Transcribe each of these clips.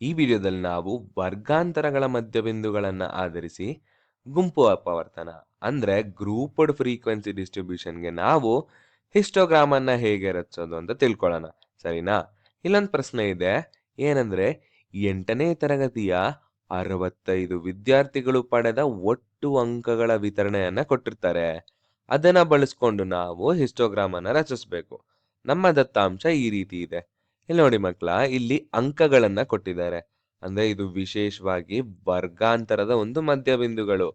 ಈ ವಿಡಿಯೋದಲ್ಲಿ ನಾವು ವರ್ಗಾಂತರಗಳ ಮಧ್ಯಬಿಂದುಗಳನ್ನ ಆಧರಿಸಿ ಗುಂಪು ಅಪವರ್ತನ ಅಂದ್ರೆ ಗ್ರೂಪ್ಡ್ ಫ್ರೀಕ್ವೆನ್ಸಿ ಡಿಸ್ಟ್ರಿಬ್ಯೂಷನ್ಗೆ ನಾವು ಹಿಸ್ಟೋಗ್ರಾಮ್ ಅನ್ನ ಹೇಗೆ ರಚಿಸೋದು ಅಂತ ತಿಳ್ಕೊಳ್ಳೋಣ. ಸರಿನಾ? ಇಲ್ಲೊಂದು ಪ್ರಶ್ನೆ ಇದೆ. ಏನಂದ್ರೆ 8ನೇ ತರಗತಿಯ 65 ವಿದ್ಯಾರ್ಥಿಗಳು ಪಡೆದ ಒಟ್ಟು ಅಂಕಗಳ ವಿತರಣೆಯನ್ನ ಕೊಟ್ಟಿರ್ತಾರೆ. ಅದನ್ನ ಬಳಸ್ಕೊಂಡು ನಾವು ಹಿಸ್ಟೋಗ್ರಾಮ್ ಅನ್ನ ರಚಿಸಬೇಕು. ನಮ್ಮ ದತ್ತಾಂಶ ಈ ರೀತಿ ಇದೆ. ಇಲ್ಲಿ ನೋಡಿ ಮಕ್ಕಳ, ಇಲ್ಲಿ ಅಂಕಗಳನ್ನ ಕೊಟ್ಟಿದ್ದಾರೆ. ಅಂದ್ರೆ ಇದು ವಿಶೇಷವಾಗಿ ವರ್ಗಾಂತರದ ಒಂದು ಮಧ್ಯಬಿಂದುಗಳು.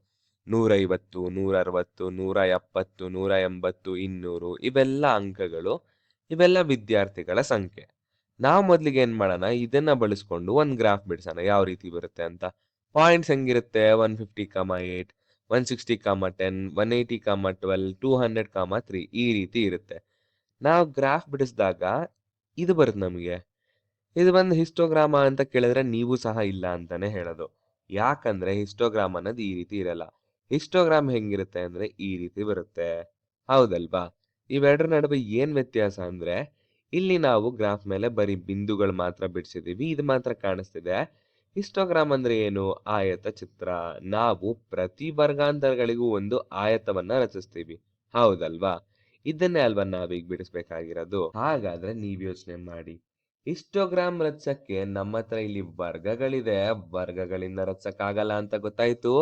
150, 160, 170, 180, 200 ಇವೆಲ್ಲ ಅಂಕಗಳು. ಇವೆಲ್ಲ ವಿದ್ಯಾರ್ಥಿಗಳ ಸಂಖ್ಯೆ. ನಾವು ಮೊದ್ಲಿಗೆ ಏನ್ ಮಾಡೋಣ, ಇದನ್ನ ಬಳಸ್ಕೊಂಡು ಒಂದ್ ಗ್ರಾಫ್ ಬಿಡಿಸೋಣ ಯಾವ ರೀತಿ ಬರುತ್ತೆ ಅಂತ. ಪಾಯಿಂಟ್ಸ್ ಹೆಂಗಿರುತ್ತೆ? 150, 8, 160, 10, 180, 12, 200, 3 ಈ ರೀತಿ ಇರುತ್ತೆ. ನಾವು ಗ್ರಾಫ್ ಬಿಡಿಸಿದಾಗ ಇದು ಬರುತ್ತೆ ನಮಗೆ. ಇದು ಬಂದು ಹಿಸ್ಟೋಗ್ರಾಮ ಅಂತ ಕೇಳಿದ್ರೆ ನೀವು ಸಹ ಇಲ್ಲ ಅಂತಾನೆ ಹೇಳೋದು. ಯಾಕಂದ್ರೆ ಹಿಸ್ಟೋಗ್ರಾಮ್ ಅನ್ನೋದು ಈ ರೀತಿ ಇರಲ್ಲ. ಹಿಸ್ಟೋಗ್ರಾಮ್ ಹೆಂಗಿರುತ್ತೆ ಅಂದ್ರೆ ಈ ರೀತಿ ಬರುತ್ತೆ. ಹೌದಲ್ವಾ? ಇವೆರಡರ ನಡುವೆ ಏನ್ ವ್ಯತ್ಯಾಸ ಅಂದ್ರೆ, ಇಲ್ಲಿ ನಾವು ಗ್ರಾಫ್ ಮೇಲೆ ಬರೀ ಬಿಂದುಗಳು ಮಾತ್ರ ಬಿಡಿಸಿದೀವಿ, ಇದು ಮಾತ್ರ ಕಾಣಿಸ್ತಿದೆ. ಹಿಸ್ಟೋಗ್ರಾಮ್ ಅಂದ್ರೆ ಏನು? ಆಯತ ಚಿತ್ರ. ನಾವು ಪ್ರತಿ ವರ್ಗಾಂತರಗಳಿಗೂ ಒಂದು ಆಯತವನ್ನ ರಚಿಸ್ತೀವಿ. ಹೌದಲ್ವಾ? ಇದನ್ನೇ ಅಲ್ವಾ ನಾವೀಗ ಬಿಡಿಸ್ಬೇಕಾಗಿರೋದು. ಹಾಗಾದ್ರೆ ನೀವ್ ಯೋಚನೆ ಮಾಡಿ, ಹಿಸ್ಟೋಗ್ರಾಮ್ ರಚಕ್ಕೆ ನಮ್ಮ ಹತ್ರ ಇಲ್ಲಿ ವರ್ಗಗಳಿದೆ, ವರ್ಗಗಳಿಂದ ರಚಕ್ಕಾಗಲ್ಲ ಅಂತ ಗೊತ್ತಾಯ್ತು.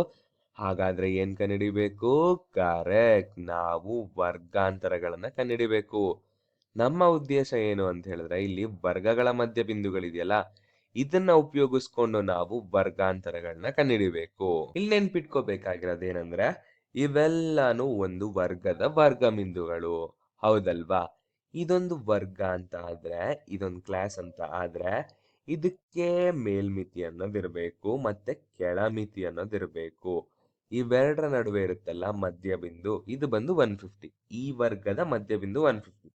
ಹಾಗಾದ್ರೆ ಏನ್ ಕಂಡುಹಿಡಿಬೇಕು? ಕರೆಕ್ಟ್, ನಾವು ವರ್ಗಾಂತರಗಳನ್ನ ಕಂಡುಹಿಡಿಬೇಕು. ನಮ್ಮ ಉದ್ದೇಶ ಏನು ಅಂತ ಹೇಳಿದ್ರೆ, ಇಲ್ಲಿ ವರ್ಗಗಳ ಮಧ್ಯ ಬಿಂದುಗಳಿದೆಯಲ್ಲ, ಇದನ್ನ ಉಪಯೋಗಿಸ್ಕೊಂಡು ನಾವು ವರ್ಗಾಂತರಗಳನ್ನ ಕಂಡುಹಿಡಿಬೇಕು. ಇಲ್ಲಿ ನೆನ್ಪಿಟ್ಕೋಬೇಕಾಗಿರೋದೇನಂದ್ರೆ, ಇವೆಲ್ಲಾನು ಒಂದು ವರ್ಗದ ವರ್ಗಬಿಂದುಗಳು. ಹೌದಲ್ವಾ? ಇದೊಂದು ವರ್ಗ ಅಂತ ಆದ್ರೆ, ಇದೊಂದು ಕ್ಲಾಸ್ ಅಂತ ಆದ್ರೆ, ಇದಕ್ಕೆ ಮೇಲ್ಮಿತಿ ಅನ್ನೋದಿರ್ಬೇಕು ಮತ್ತೆ ಕೆಳಮಿತಿ ಅನ್ನೋದಿರ್ಬೇಕು. ಇವೆರಡರ ನಡುವೆ ಇರುತ್ತಲ್ಲ ಮಧ್ಯಬಿಂದು, ಇದು ಬಂದು 150. ಈ ವರ್ಗದ ಮಧ್ಯಬಿಂದು 150.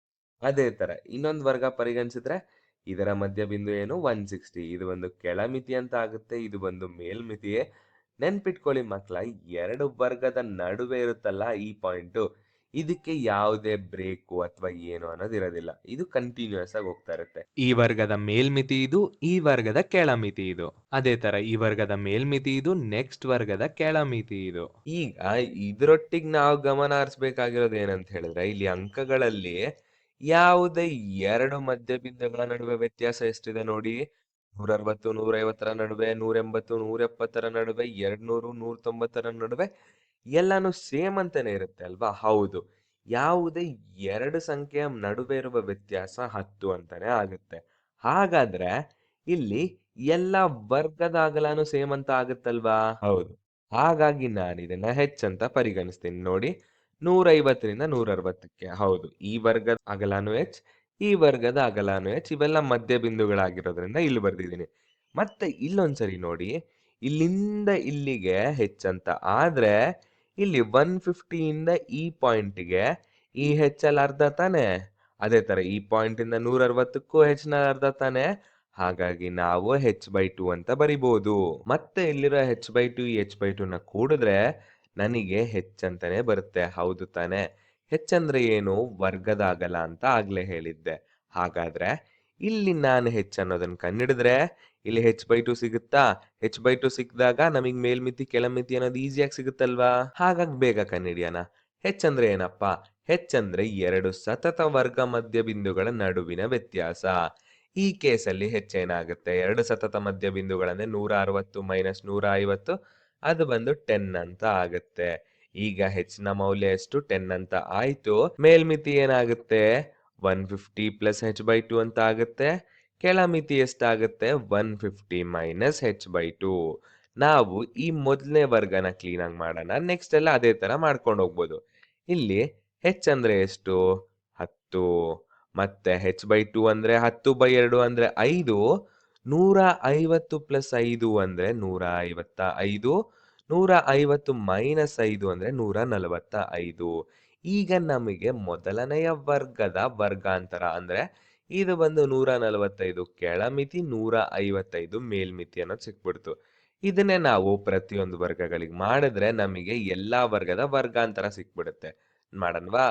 ಅದೇ ತರ ಇನ್ನೊಂದು ವರ್ಗ ಪರಿಗಣಿಸಿದ್ರೆ, ಇದರ ಮಧ್ಯಬಿಂದು ಏನು? 160. ಇದು ಒಂದು ಕೆಳಮಿತಿ ಅಂತ ಆಗುತ್ತೆ, ಇದು ಒಂದು ಮೇಲ್ಮಿತಿಯೇ. ನೆನ್ಪಿಟ್ಕೊಳ್ಳಿ ಮಕ್ಕಳ, ಎರಡು ವರ್ಗದ ನಡುವೆ ಇರುತ್ತಲ್ಲ ಈ ಪಾಯಿಂಟ್, ಇದಕ್ಕೆ ಯಾವುದೇ ಬ್ರೇಕು ಅಥವಾ ಏನು ಅನ್ನೋದಿರೋದಿಲ್ಲ. ಇದು ಕಂಟಿನ್ಯೂಸ್ ಆಗಿ ಹೋಗ್ತಾ ಇರುತ್ತೆ. ಈ ವರ್ಗದ ಮೇಲ್ಮಿತಿ ಇದು, ಈ ವರ್ಗದ ಕೆಳಮಿತಿ ಇದು. ಅದೇ ತರ ಈ ವರ್ಗದ ಮೇಲ್ಮಿತಿ ಇದು, ನೆಕ್ಸ್ಟ್ ವರ್ಗದ ಕೆಳಮಿತಿ ಇದು. ಈಗ ಇದರೊಟ್ಟಿಗೆ ನಾವು ಗಮನ ಹರಿಸ್ಬೇಕಾಗಿರೋದು ಏನಂತ ಹೇಳಿದ್ರೆ, ಇಲ್ಲಿ ಅಂಕಗಳಲ್ಲಿ ಯಾವುದೇ ಎರಡು ಮಧ್ಯಬಿಂದುಗಳ ನಡುವೆ ವ್ಯತ್ಯಾಸ ಎಷ್ಟಿದೆ ನೋಡಿ. 160, 150ರ ನಡುವೆ, 180, 170ರ ನಡುವೆ, 200, 190ರ ನಡುವೆ ಎಲ್ಲಾನು ಸೇಮ್ ಅಂತಾನೆ ಇರುತ್ತೆ ಅಲ್ವಾ? ಹೌದು. ಯಾವುದೇ ಎರಡು ಸಂಖ್ಯೆಯ ನಡುವೆ ಇರುವ ವ್ಯತ್ಯಾಸ 10 ಅಂತಾನೆ ಆಗುತ್ತೆ. ಹಾಗಾದ್ರೆ ಇಲ್ಲಿ ಎಲ್ಲ ವರ್ಗದ ಅಗಲನು ಸೇಮ್ ಅಂತ ಆಗುತ್ತಲ್ವಾ? ಹೌದು. ಹಾಗಾಗಿ ನಾನು ಇದನ್ನ ಹೆಚ್ಚಂತ ಪರಿಗಣಿಸ್ತೀನಿ. ನೋಡಿ, 150ರಿಂದ 160ಕ್ಕೆ. ಹೌದು, ಈ ವರ್ಗದ ಅಗಲನು ಹೆಚ್ಚ್, ಈ ವರ್ಗದ ಅಗಲನು ಹೆಚ್ಚ್. ಇವೆಲ್ಲ ಮಧ್ಯ ಬಿಂದುಗಳಾಗಿರೋದ್ರಿಂದ ಇಲ್ಲಿ ಬರ್ದಿದ್ದೀನಿ. ಮತ್ತೆ ಇಲ್ಲೊಂದ್ಸರಿ ನೋಡಿ, ಇಲ್ಲಿಂದ ಇಲ್ಲಿಗೆ ಹೆಚ್ಚಂತ ಆದ್ರೆ, ಇಲ್ಲಿ 150ಇಂದ ಈ ಪಾಯಿಂಟ್ಗೆ ಈ ಹೆಚ್ಚಲ್ಲಿ ಅರ್ಧ ತಾನೆ. ಅದೇ ತರ ಈ ಪಾಯಿಂಟ್ ಇಂದ 160ಕ್ಕೂ ಹೆಚ್ಚಿನ ಅರ್ಧ ತಾನೆ. ಹಾಗಾಗಿ ನಾವು h/2 ಅಂತ ಬರಿಬಹುದು. ಮತ್ತೆ ಇಲ್ಲಿರೋ h/2 ಈ h/2 ನ ಕೂಡಿದ್ರೆ ನನಗೆ h ಅಂತಾನೆ ಬರುತ್ತೆ. ಹೌದು ತಾನೆ? h ಅಂದ್ರೆ ಏನು? ವರ್ಗದ ಅಗಲ ಅಂತ ಆಗ್ಲೇ ಹೇಳಿದ್ದೆ. ಹಾಗಾದ್ರೆ ಇಲ್ಲಿ ನಾನು h ಅನ್ನೋದನ್ನ ಕಂಡಿಡಿದ್ರೆ ಇಲ್ಲಿ h/2 ಸಿಗುತ್ತಾ? h/2 ಸಿಕ್ಕಿದಾಗ ನಮಗೆ ಮೇಲ್ಮಿತಿ ಕೆಳಮಿತಿ ಅನ್ನೋದು ಈಸಿಯಾಗಿ ಸಿಗುತ್ತಲ್ವಾ? ಹಾಗಾಗಿ ಬೇಗ ಕಂಡುಹಿಡಿಯೋಣ. h ಅಂದ್ರೆ ಏನಪ್ಪ? h ಅಂದ್ರೆ ಎರಡು ಸತತ ವರ್ಗ ಮಧ್ಯ ಬಿಂದುಗಳ ನಡುವಿನ ವ್ಯತ್ಯಾಸ. ಈ ಕೇಸಲ್ಲಿ h ಏನಾಗುತ್ತೆ? ಎರಡು ಸತತ ಮಧ್ಯ ಬಿಂದುಗಳಂದ್ರೆ 160 ಮೈನಸ್ 150, ಅದು ಬಂದು 10 ಅಂತ ಆಗುತ್ತೆ. ಈಗ h ನ ಮೌಲ್ಯ ಎಷ್ಟು? 10 ಅಂತ ಆಯ್ತು. ಮೇಲ್ಮಿತಿ ಏನಾಗುತ್ತೆ? 150 ಪ್ಲಸ್ h/2 ಅಂತ ಆಗುತ್ತೆ. ಕೆಳಮಿತಿ ಎಷ್ಟಾಗುತ್ತೆ? 150 ಮೈನಸ್ h/2. ನಾವು ಈ ಮೊದಲನೇ ವರ್ಗನ ಕ್ಲೀನ್ ಆಗಿ ಮಾಡೋಣ. ನೆಕ್ಸ್ಟ್ ಎಲ್ಲ ಅದೇ ತರ ಮಾಡ್ಕೊಂಡು ಹೋಗ್ಬೋದು. ಇಲ್ಲಿ h ಅಂದ್ರೆ ಎಷ್ಟು? 10. ಮತ್ತೆ h/2 ಅಂದ್ರೆ 10/2 ಅಂದ್ರೆ 5. 150 ಪ್ಲಸ್ 5 ಅಂದ್ರೆ 155. 150 ಮೈನಸ್ 5 ಅಂದ್ರೆ 145. ಈಗ ನಮಗೆ ಮೊದಲನೆಯ ವರ್ಗದ ವರ್ಗಾಂತರ ಅಂದ್ರೆ ಇದು ಬಂದು 145 ಕೆಳಮಿತಿ, 155 ಮೇಲ್ಮಿತಿ ಅನ್ನೋದು ಸಿಕ್ಬಿಡ್ತು. ಇದನ್ನೇ ನಾವು ಪ್ರತಿಯೊಂದು ವರ್ಗಗಳಿಗೆ ಮಾಡಿದ್ರೆ ನಮಗೆ ಎಲ್ಲಾ ವರ್ಗದ ವರ್ಗಾಂತರ ಸಿಕ್ಬಿಡುತ್ತೆ. ಮಾಡನ್ವಾ?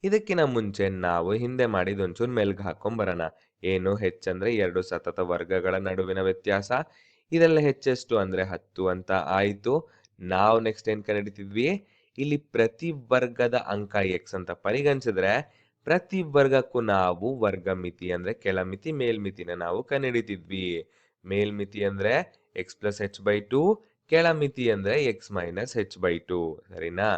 ಇದಕ್ಕಿಂತ ಮುಂಚೆ ನಾವು ಹಿಂದೆ ಮಾಡಿದ ಒಂಚೂರು ಮೆಲ್ಗ್ ಹಾಕೊಂಡ್ ಬರೋಣ. ಏನು ಹೆಚ್ಚಂದ್ರೆ 2 ಸತತ ವರ್ಗಗಳ ನಡುವಿನ ವ್ಯತ್ಯಾಸ. ಇದೆಲ್ಲ ಹೆಚ್ಚೆಷ್ಟು ಅಂದ್ರೆ 10 ಅಂತ ಆಯ್ತು. ನಾವು ನೆಕ್ಸ್ಟ್ ಏನ್ ಕಂಡುಹಿಡಿತಿದ್ವಿ? ಇಲ್ಲಿ ಪ್ರತಿ ವರ್ಗದ ಅಂಕ x ಅಂತ ಪರಿಗಣಿಸಿದ್ರೆ ಪ್ರತಿ ವರ್ಗಕ್ಕೂ ನಾವು ವರ್ಗಮಿತಿ ಅಂದ್ರೆ ಕೆಳಮಿತಿ ಮೇಲ್ಮಿತಿನ ನಾವು ಕಂಡುಹಿಡಿತಿದ್ವಿ. ಮೇಲ್ಮಿತಿ ಅಂದ್ರೆ x ಪ್ಲಸ್ h ಬೈ 2, ಕೆಳಮಿತಿ ಅಂದ್ರೆ x ಮೈನಸ್ h ಬೈ 2. ಸರಿನಾ?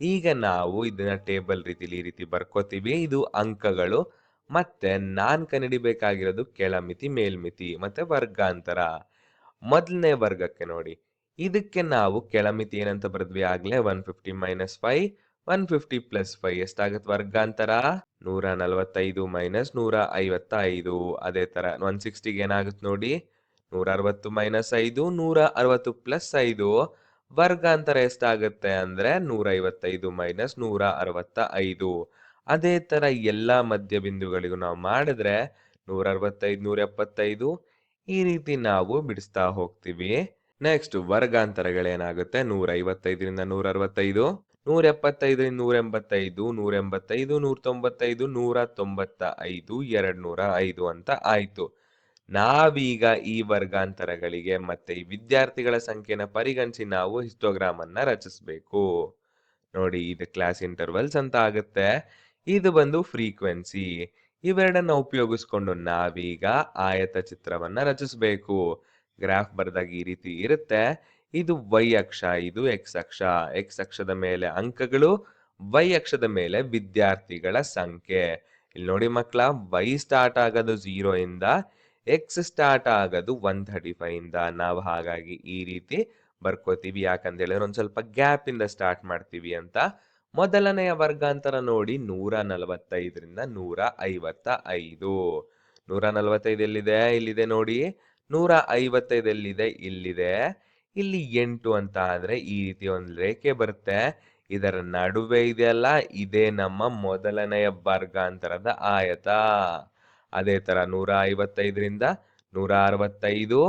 ಈಗ ನಾವು ಇದನ್ನ ಟೇಬಲ್ ರೀತಿಲಿ ಈ ರೀತಿ ಬರ್ಕೋತೀವಿ. ಇದು ಅಂಕಗಳು. ಮತ್ತೆ ನಾನ್ ಕಂಡುಹಿಡಿಬೇಕಾಗಿರೋದು ಕೆಳಮಿತಿ ಮೇಲ್ಮಿತಿ ಮತ್ತೆ ವರ್ಗಾಂತರ. ಮೊದಲನೇ ವರ್ಗಕ್ಕೆ ನೋಡಿ, ಇದಕ್ಕೆ ನಾವು ಕೆಳಮಿತಿ ಏನಂತ ಬರೆದ್ವಿ ಆಗ್ಲೇ? 150 ಮೈನಸ್ 5, 150 ಪ್ಲಸ್ 5 ಎಷ್ಟಾಗತ್ತೆ ವರ್ಗಾಂತರ? 145 ಮೈನಸ್ 155. ಅದೇ ತರ 160ಗೆ ಏನಾಗುತ್ತೆ ನೋಡಿ, 160 ಮೈನಸ್ 5, 160 ಪ್ಲಸ್ 5. ವರ್ಗಾಂತರ ಎಷ್ಟಾಗುತ್ತೆ ಅಂದ್ರೆ 155 ಮೈನಸ್ 165. ಅದೇ ತರ ಎಲ್ಲಾ ಮಧ್ಯ ಬಿಂದುಗಳಿಗೂ ನಾವು ಮಾಡಿದ್ರೆ 165, 175 ಈ ರೀತಿ ನಾವು ಬಿಡಿಸ್ತಾ ಹೋಗ್ತೀವಿ. ನೆಕ್ಸ್ಟ್ ವರ್ಗಾಂತರಗಳೇನಾಗುತ್ತೆ? 155ರಿಂದ 165, 175ರಿಂದ 185, 185, 195, 195, 205 ಅಂತ ಆಯ್ತು. ನಾವೀಗ ಈ ವರ್ಗಾಂತರಗಳಿಗೆ ಮತ್ತೆ ಈ ವಿದ್ಯಾರ್ಥಿಗಳ ಸಂಖ್ಯೆನ ಪರಿಗಣಿಸಿ ನಾವು ಹಿಸ್ಟೋಗ್ರಾಮ್ ಅನ್ನ ರಚಿಸಬೇಕು. ನೋಡಿ, ಇದು ಕ್ಲಾಸ್ ಇಂಟರ್ವಲ್ಸ್ ಅಂತ ಆಗುತ್ತೆ. ಇದು ಬಂದು ಫ್ರೀಕ್ವೆನ್ಸಿ. ಇವೆರಡನ್ನ ಉಪಯೋಗಿಸ್ಕೊಂಡು ನಾವೀಗ ಆಯತ ಚಿತ್ರವನ್ನ ರಚಿಸಬೇಕು. ಗ್ರಾಫ್ ಬರ್ದಾಗ ಈ ರೀತಿ ಇರುತ್ತೆ. ಇದು y ಅಕ್ಷ, ಇದು x ಅಕ್ಷ. x ಅಕ್ಷದ ಮೇಲೆ ಅಂಕಗಳು, y ಅಕ್ಷದ ಮೇಲೆ ವಿದ್ಯಾರ್ಥಿಗಳ ಸಂಖ್ಯೆ. ಇಲ್ಲಿ ನೋಡಿ ಮಕ್ಕಳ, y ಸ್ಟಾರ್ಟ್ ಆಗೋದು 0 ಇಂದ, x ಸ್ಟಾರ್ಟ್ ಆಗೋದು 135 ಇಂದ. ನಾವು ಹಾಗಾಗಿ ಈ ರೀತಿ ಬರ್ಕೋತೀವಿ. ಯಾಕಂತ ಹೇಳಿದ್ರೆ ಒಂದ್ ಸ್ವಲ್ಪ ಗ್ಯಾಪ್ ಇಂದ ಸ್ಟಾರ್ಟ್ ಮಾಡ್ತೀವಿ ಅಂತ. ಮೊದಲನೆಯ ವರ್ಗಾಂತರ ನೋಡಿ, 145ರಿಂದ 155. 145 ಎಲ್ಲಿದೆ? ಇಲ್ಲಿದೆ ನೋಡಿ. 155 ಎಲ್ಲಿದೆ? ಇಲ್ಲಿದೆ. ಇಲ್ಲಿ 8 ಅಂತ ಆದ್ರೆ ಈ ರೀತಿ ಒಂದು ರೇಖೆ ಬರುತ್ತೆ. ಇದರ ನಡುವೆ ಇದೆಯಲ್ಲ, ಇದೇ ನಮ್ಮ ಮೊದಲನೆಯ ವರ್ಗಾಂತರದ ಆಯತ. ಅದೇ ತರ 155ರಿಂದ 165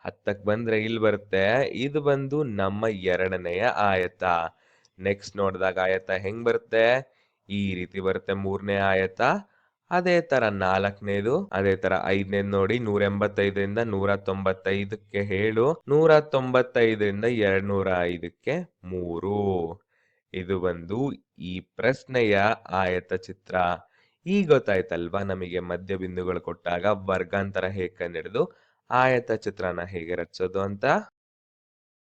10ಕ್ಕೆ ಬಂದ್ರೆ ಇಲ್ಲಿ ಬರುತ್ತೆ. ಇದು ಬಂದು ನಮ್ಮ ಎರಡನೆಯ ಆಯತ. ನೆಕ್ಸ್ಟ್ ನೋಡಿದಾಗ ಆಯತ ಹೆಂಗ್ ಬರುತ್ತೆ? ಈ ರೀತಿ ಬರುತ್ತೆ, ಮೂರನೇ ಆಯತ. ಅದೇ ತರ ನಾಲ್ಕನೇದು, ಅದೇ ತರ ಐದನೇದು ನೋಡಿ, 185ರಿಂದ 195ಕ್ಕೆ 7, 195ರಿಂದ 205ಕ್ಕೆ 3. ಇದು ಬಂದು ಈ ಪ್ರಶ್ನೆಯ ಆಯತ ಚಿತ್ರ. ಈಗ ಗೊತ್ತಾಯ್ತಲ್ವಾ ನಮಗೆ ಮಧ್ಯ ಬಿಂದುಗಳು ಕೊಟ್ಟಾಗ ವರ್ಗಾಂತರ ಹೇಗೆ ಕಂಡುಹಿಡಿದು ಆಯತ ಚಿತ್ರನ ಹೇಗೆ ರಚಿಸೋದು ಅಂತ?